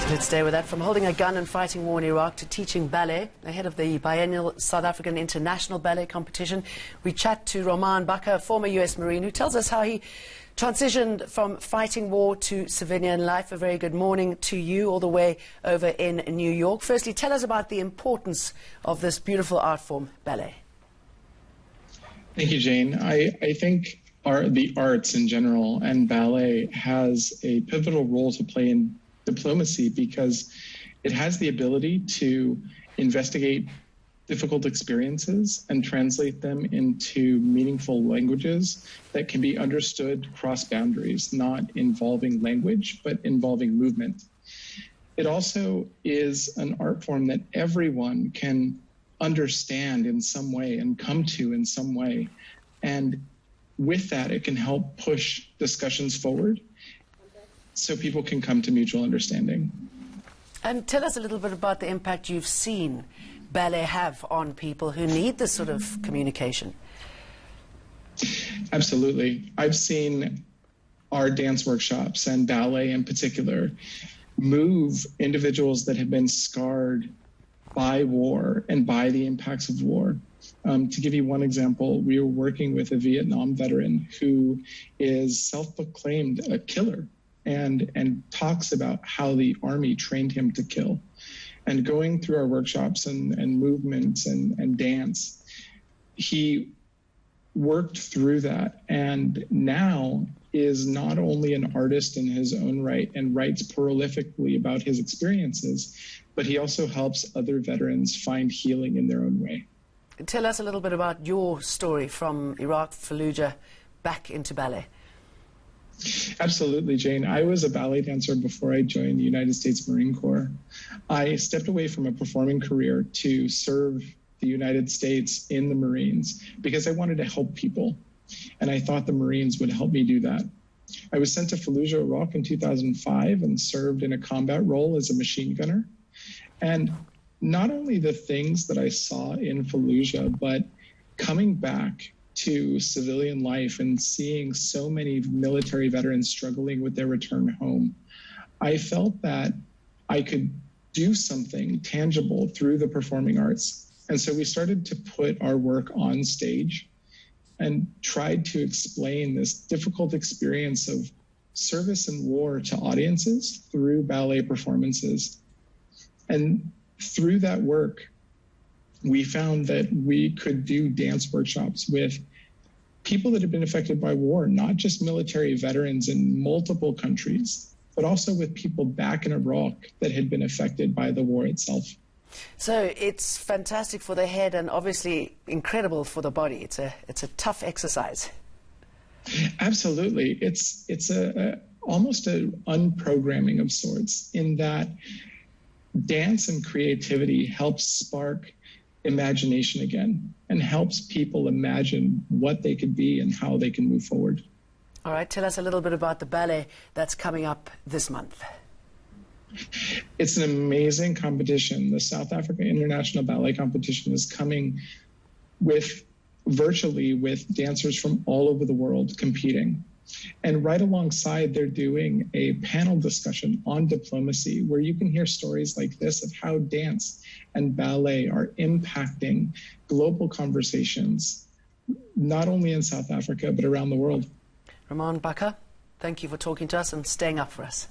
Let's stay with that. From holding a gun and fighting war in Iraq to teaching ballet, ahead of the biennial South African International Ballet Competition, we chat to Baca, a former US Marine, who tells us how he transitioned from fighting war to civilian life. A very good morning to you all the way over in New York. Firstly, tell us about the importance of this beautiful art form, ballet. Thank you, Jane. I think the arts in general and ballet has a pivotal role to play in diplomacy because it has the ability to investigate difficult experiences and translate them into meaningful languages that can be understood cross boundaries, not involving language, but involving movement. It also is an art form that everyone can understand in some way and come to in some way. And with that, it can help push discussions forward so people can come to mutual understanding. And tell us a little bit about the impact you've seen ballet have on people who need this sort of communication. Absolutely. I've seen our dance workshops and ballet in particular move individuals that have been scarred by war and by the impacts of war. To give you one example, we were working with a Vietnam veteran who is self-proclaimed a killer and talks about how the Army trained him to kill. And going through our workshops and movements and dance, he worked through that and now is not only an artist in his own right and writes prolifically about his experiences, but he also helps other veterans find healing in their own way. Tell us a little bit about your story from Iraq, Fallujah, back into ballet. Absolutely, Jane. I was a ballet dancer before I joined the United States Marine Corps. I stepped away from a performing career to serve the United States in the Marines because I wanted to help people, and I thought the Marines would help me do that. I was sent to Fallujah, Iraq in 2005 and served in a combat role as a machine gunner. And not only the things that I saw in Fallujah, but coming back to civilian life and seeing so many military veterans struggling with their return home, I felt that I could do something tangible through the performing arts. And so we started to put our work on stage and tried to explain this difficult experience of service and war to audiences through ballet performances. And through that work, we found that we could do dance workshops with people that have been affected by war, not just military veterans in multiple countries, but also with people back in Iraq that had been affected by the war itself. So it's fantastic for the head and obviously incredible for the body. It's a tough exercise. Absolutely. It's almost an unprogramming of sorts in that dance and creativity helps spark imagination again and helps people imagine what they could be and how they can move forward. All right, tell us a little bit about the ballet that's coming up this month. It's an amazing competition. The South African International Ballet Competition is coming virtually with dancers from all over the world competing. And right alongside, they're doing a panel discussion on diplomacy where you can hear stories like this of how dance and ballet are impacting global conversations, not only in South Africa, but around the world. Baca, thank you for talking to us and staying up for us.